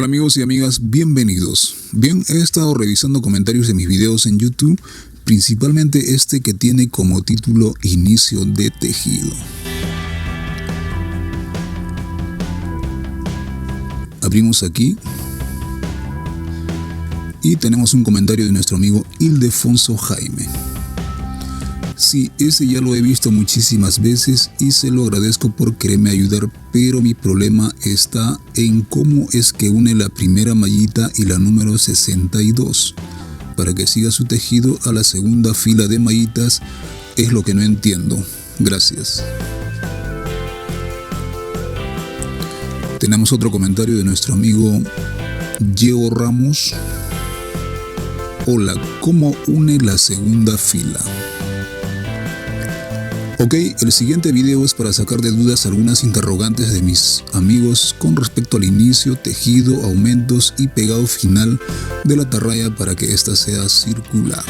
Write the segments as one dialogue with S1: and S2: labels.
S1: Hola amigos y amigas, bienvenidos. Bien, he estado revisando comentarios de mis videos en YouTube, principalmente este que tiene como título Inicio de tejido. Abrimos aquí y tenemos un comentario de nuestro amigo Ildefonso Jaime. Sí, ese ya lo he visto muchísimas veces y se lo agradezco por quererme ayudar, pero mi problema está en cómo es que une la primera mallita y la número 62 para que siga su tejido a la segunda fila de mallitas. Es lo que no entiendo. Gracias. Tenemos otro comentario de nuestro amigo Diego Ramos. Hola, ¿cómo une la segunda fila? Ok, el siguiente video es para sacar de dudas algunas interrogantes de mis amigos con respecto al inicio, tejido, aumentos y pegado final de la atarraya para que ésta sea circular.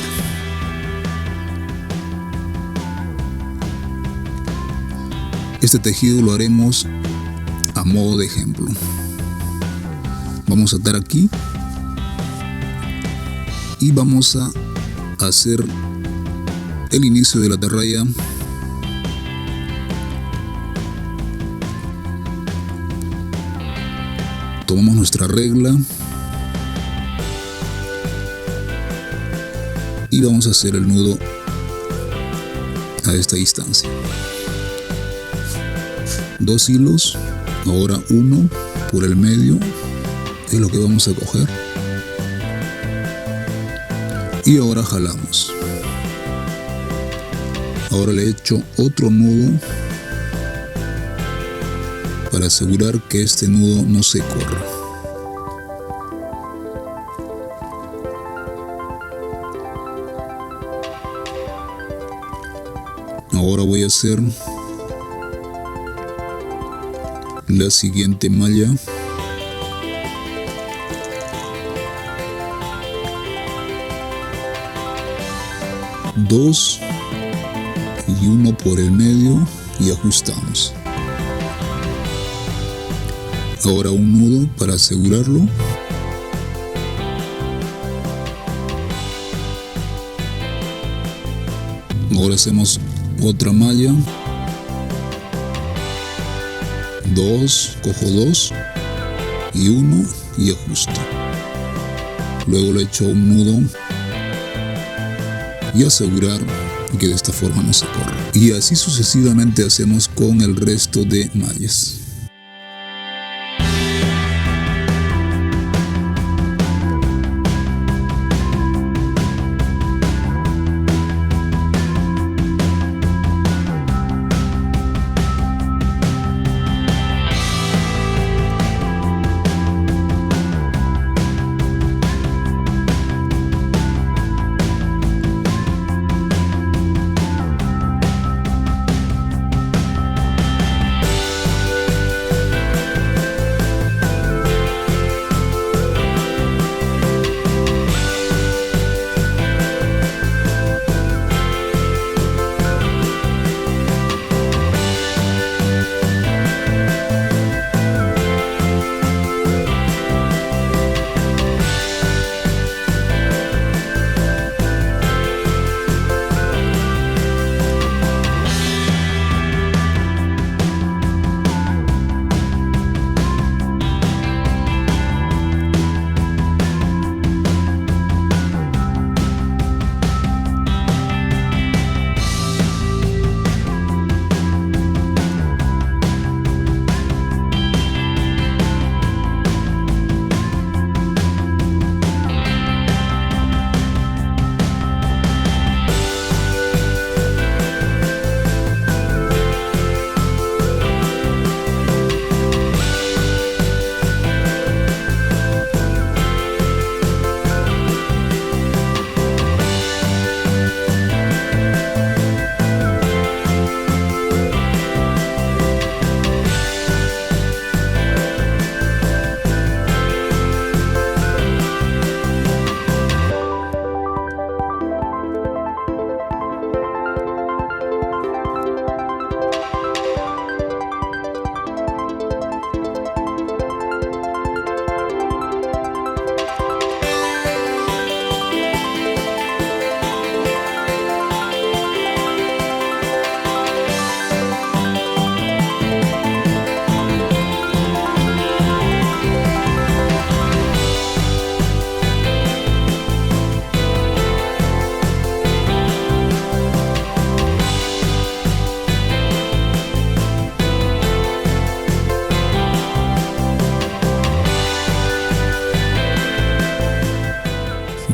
S1: Este tejido lo haremos a modo de ejemplo. Vamos a atar aquí y vamos a hacer el inicio de la atarraya . Tomamos nuestra regla y vamos a hacer el nudo a esta distancia. 2 hilos, ahora uno por el medio es lo que vamos a coger y ahora jalamos. Ahora le echo otro nudo para asegurar que este nudo no se corra. Ahora voy a hacer la siguiente malla. Dos y uno por el medio y ajustamos. Ahora un nudo para asegurarlo. Ahora hacemos otra malla. 2, cojo 2 y 1 y ajusto. Luego le echo un nudo y asegurar que de esta forma no se corra. Y así sucesivamente hacemos con el resto de mallas.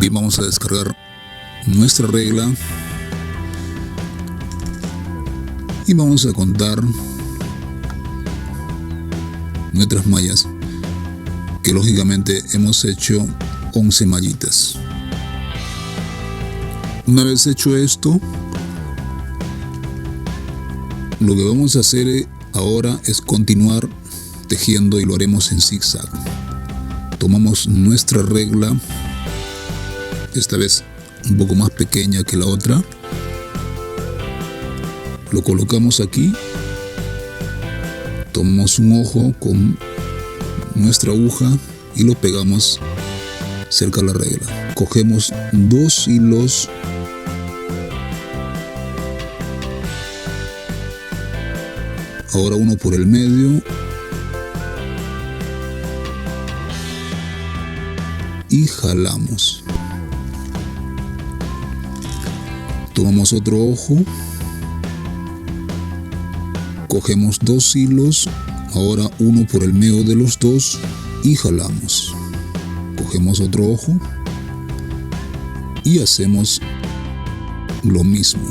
S1: Bien, vamos a descargar nuestra regla y vamos a contar nuestras mallas, que lógicamente hemos hecho 11 mallitas. Una vez hecho esto, lo que vamos a hacer ahora es continuar tejiendo y lo haremos en zigzag. Tomamos nuestra regla, esta vez un poco más pequeña que la otra, lo colocamos aquí, tomamos un ojo con nuestra aguja y lo pegamos cerca de la regla. Cogemos 2 hilos ahora uno por el medio y jalamos. Tomamos otro ojo, cogemos 2 hilos, ahora uno por el medio de los dos y jalamos. Cogemos otro ojo y hacemos lo mismo.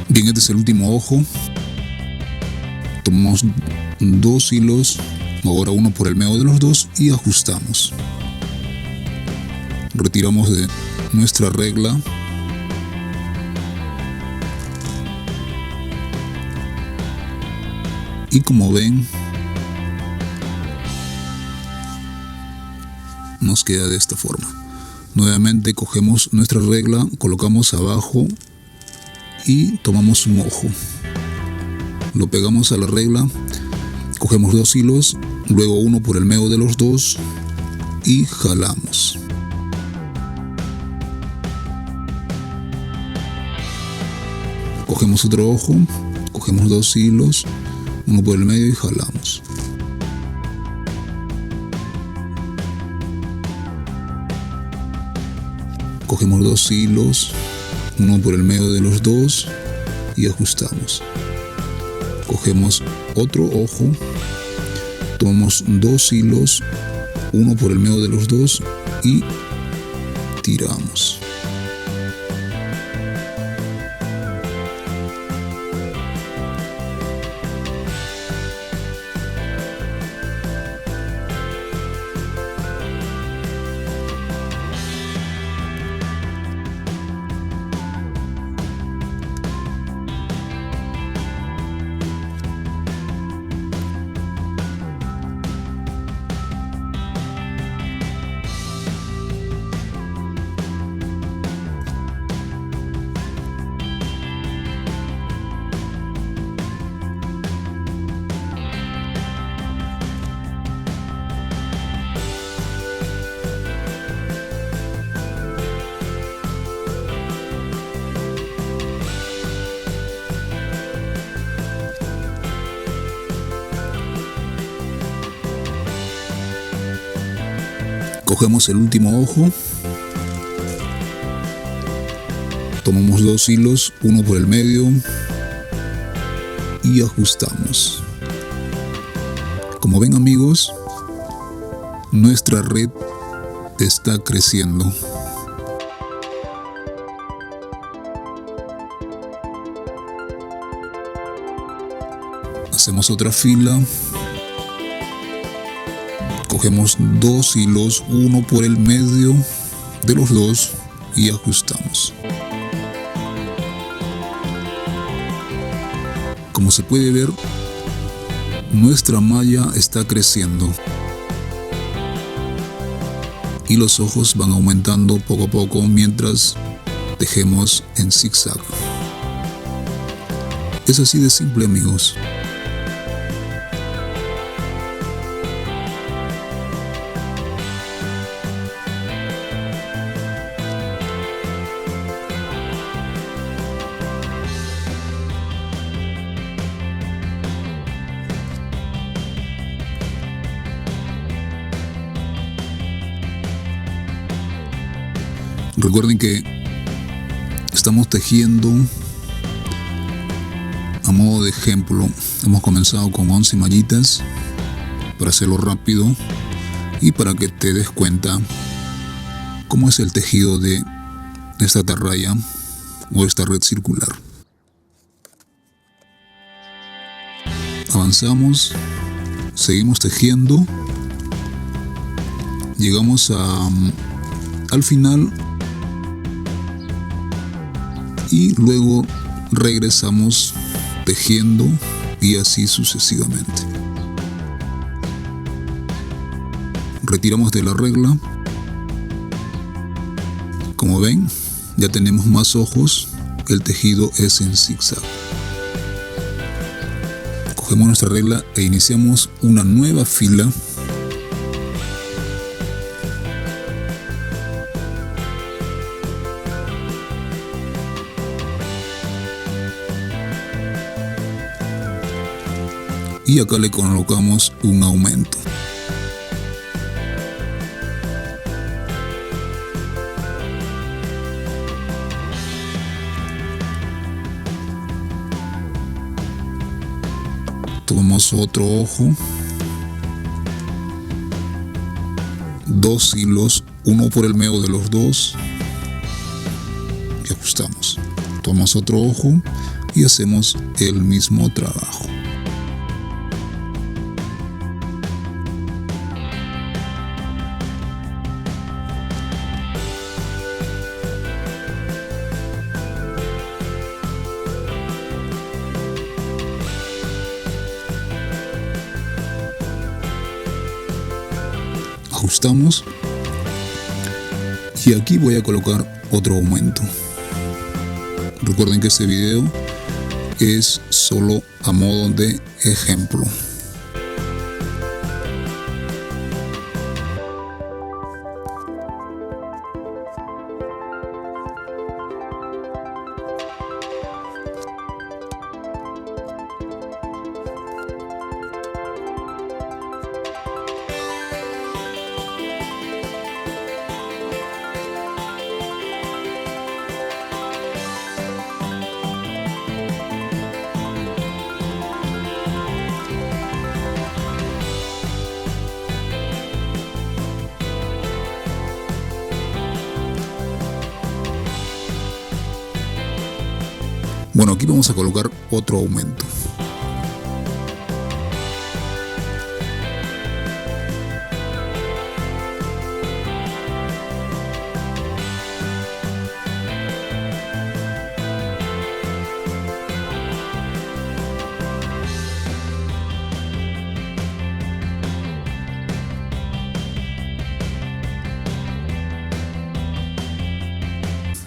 S1: Bien, este es el último ojo. Tomamos 2 hilos, ahora uno por el medio de los dos y ajustamos. Retiramos de nuestra regla. Y como ven, nos queda de esta forma. Nuevamente cogemos nuestra regla, colocamos abajo y tomamos un ojo, lo pegamos a la regla, cogemos 2 hilos, luego uno por el medio de los dos y jalamos. Cogemos otro ojo, cogemos 2 hilos, uno por el medio y jalamos. Cogemos 2 hilos, uno por el medio de los dos y ajustamos. Cogemos otro ojo, tomamos 2 hilos, uno por el medio de los dos y tiramos. Cogemos el último ojo, Tomamos 2 hilos, uno por el medio y ajustamos. Como ven, amigos, nuestra red está creciendo. Hacemos otra fila. Cogemos 2 hilos, uno por el medio de los dos y ajustamos. Como se puede ver, nuestra malla está creciendo y los ojos van aumentando poco a poco mientras tejemos en zigzag. Es así de simple, amigos. Recuerden que estamos tejiendo a modo de ejemplo. Hemos comenzado con 11 mallitas para hacerlo rápido y para que te des cuenta cómo es el tejido de esta atarraya o esta red circular. Avanzamos, seguimos tejiendo, llegamos al final y luego regresamos tejiendo y así sucesivamente. Retiramos de la regla. Como ven, ya tenemos más ojos. El tejido es en zigzag. Cogemos nuestra regla e iniciamos una nueva fila. Y acá le colocamos un aumento. Tomamos otro ojo, 2 hilos, uno por el medio de los dos y ajustamos. Tomamos otro ojo y hacemos el mismo trabajo. Ajustamos y aquí voy a colocar otro aumento. Recuerden que este video es solo a modo de ejemplo. Bueno, aquí vamos a colocar otro aumento.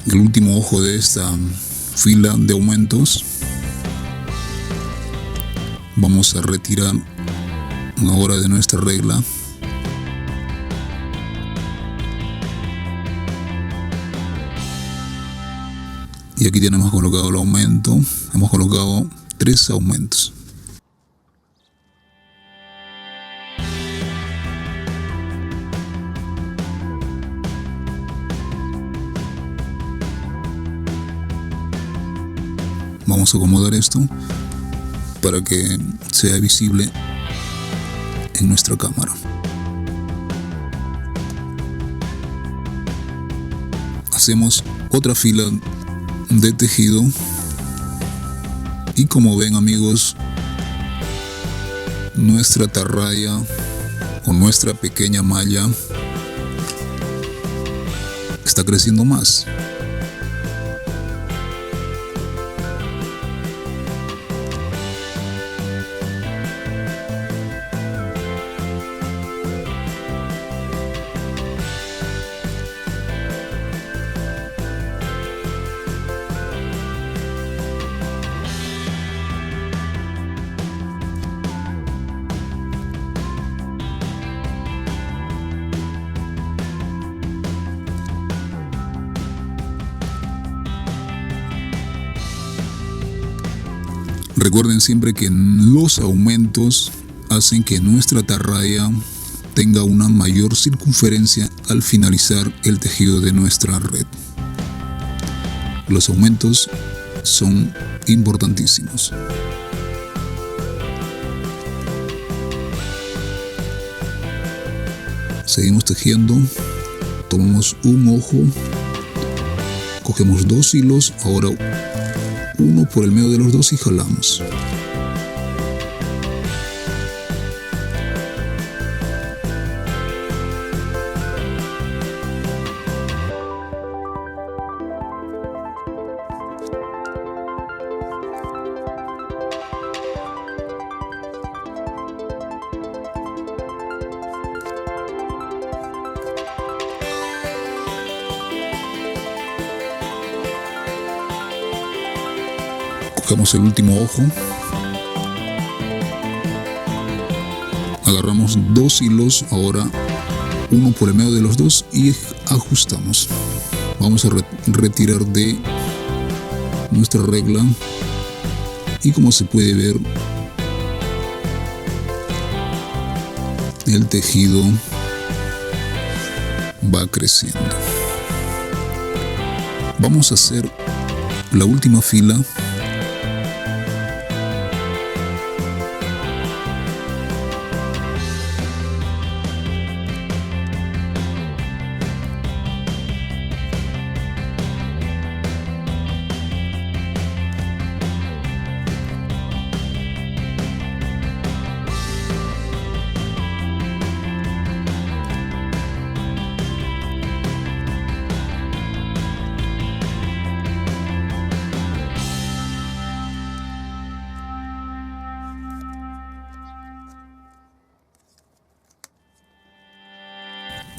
S1: El último ojo de esta fila de aumentos. Vamos a retirar ahora de nuestra regla. Y aquí tenemos colocado el aumento. Hemos colocado 3 aumentos. Vamos a acomodar esto para que sea visible en nuestra cámara. Hacemos otra fila de tejido y como ven, amigos, nuestra atarraya o nuestra pequeña malla está creciendo más. Recuerden siempre que los aumentos hacen que nuestra atarraya tenga una mayor circunferencia al finalizar el tejido de nuestra red. Los aumentos son importantísimos. Seguimos tejiendo, tomamos un ojo, cogemos 2 hilos, ahora uno por el medio de los dos y jalamos. Cogemos el último ojo, agarramos 2 hilos, ahora uno por el medio de los dos y ajustamos. Vamos a retirar de nuestra regla y como se puede ver, el tejido va creciendo. Vamos a hacer la última fila.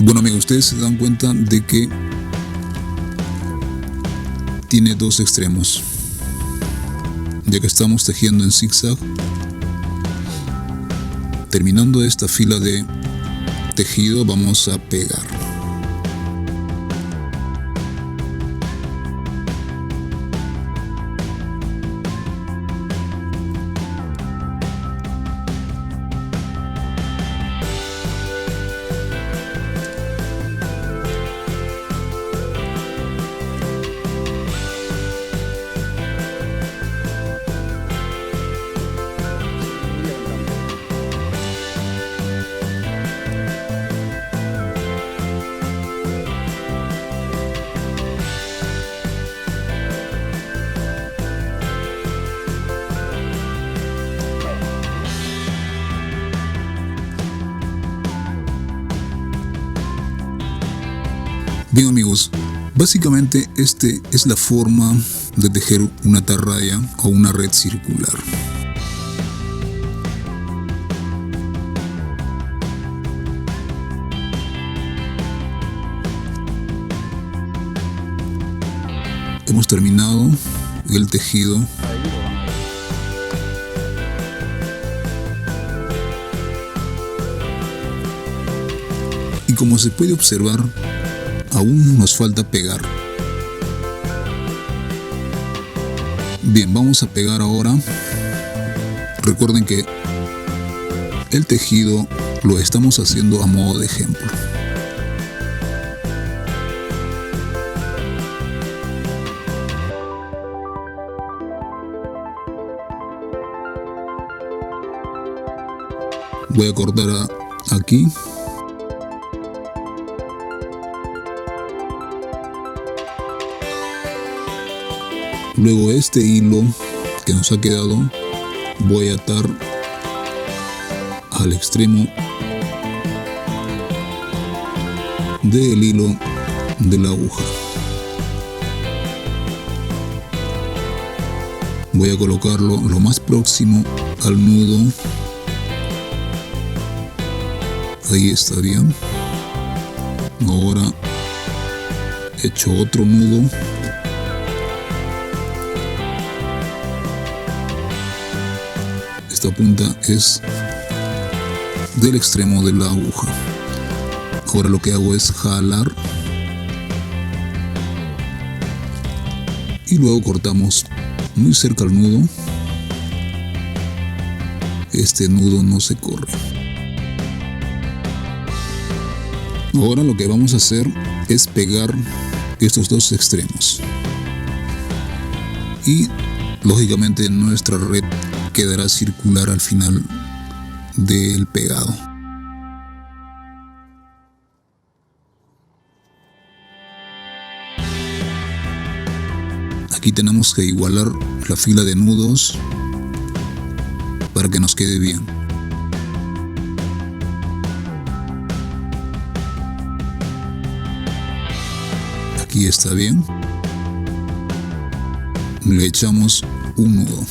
S1: Bueno, amigos, ustedes se dan cuenta de que tiene 2 extremos. Ya que estamos tejiendo en zigzag, terminando esta fila de tejido, vamos a pegar. Bien, amigos, básicamente este es la forma de tejer una atarraya o una red circular. Hemos terminado el tejido. Y como se puede observar, aún nos falta pegar. Bien, vamos a pegar ahora. Recuerden que el tejido lo estamos haciendo a modo de ejemplo. Voy a cortar aquí. Luego este hilo que nos ha quedado voy a atar al extremo del hilo de la aguja. Voy a colocarlo lo más próximo al nudo. Ahí está bien. Ahora he hecho otro nudo. Esta punta es del extremo de la aguja. Ahora lo que hago es jalar y luego cortamos muy cerca al nudo. Este nudo no se corre. Ahora lo que vamos a hacer es pegar estos dos extremos y lógicamente nuestra red quedará circular al final del pegado. Aquí tenemos que igualar la fila de nudos para que nos quede bien. Aquí está bien. Le echamos un nudo.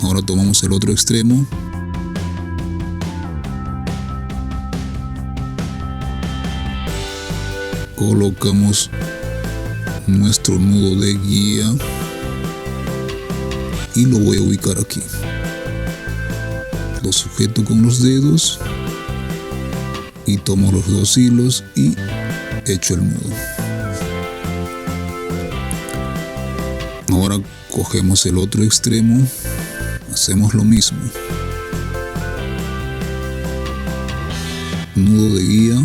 S1: Ahora tomamos el otro extremo. Colocamos nuestro nudo de guía y lo voy a ubicar aquí. Lo sujeto con los dedos y tomo los dos hilos y echo el nudo. Ahora cogemos el otro extremo, hacemos lo mismo. Nudo de guía.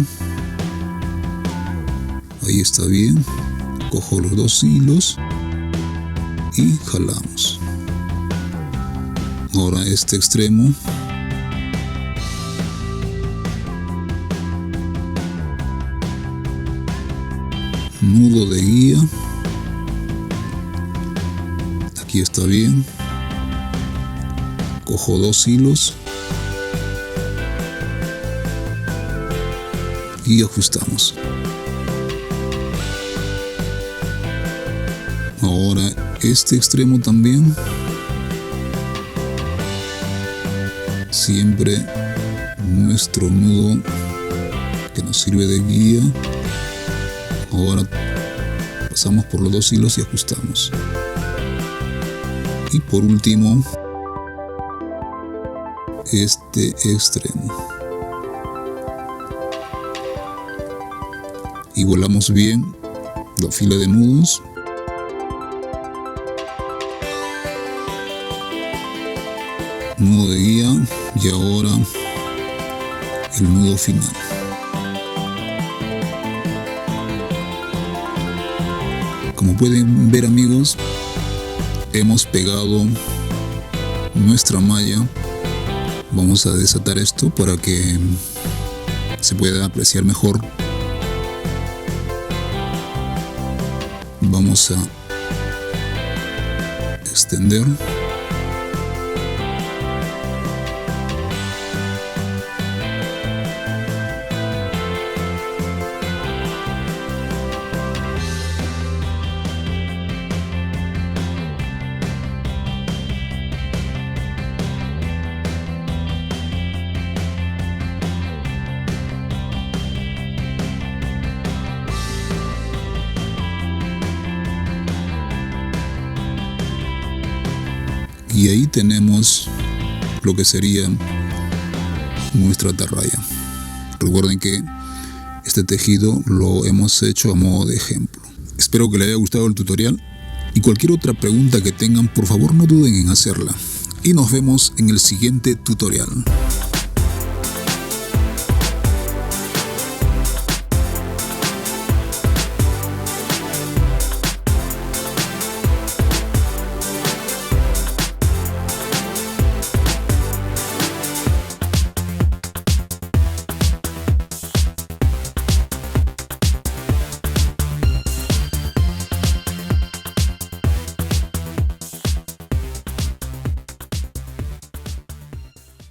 S1: Ahí está bien. Cojo los dos hilos y jalamos. Ahora este extremo. Nudo de guía. Aquí está bien. Cojo dos hilos y ajustamos. Ahora este extremo también. Siempre nuestro nudo que nos sirve de guía. Ahora pasamos por los dos hilos y ajustamos. Y por último, este extremo. Igualamos bien la fila de nudos. Nudo de guía y ahora el nudo final. Como pueden ver, amigos, hemos pegado nuestra malla. Vamos a desatar esto para que se pueda apreciar mejor. Vamos a extender. Y ahí tenemos lo que sería nuestra atarraya. Recuerden que este tejido lo hemos hecho a modo de ejemplo. Espero que les haya gustado el tutorial y cualquier otra pregunta que tengan, por favor no duden en hacerla. Y nos vemos en el siguiente tutorial.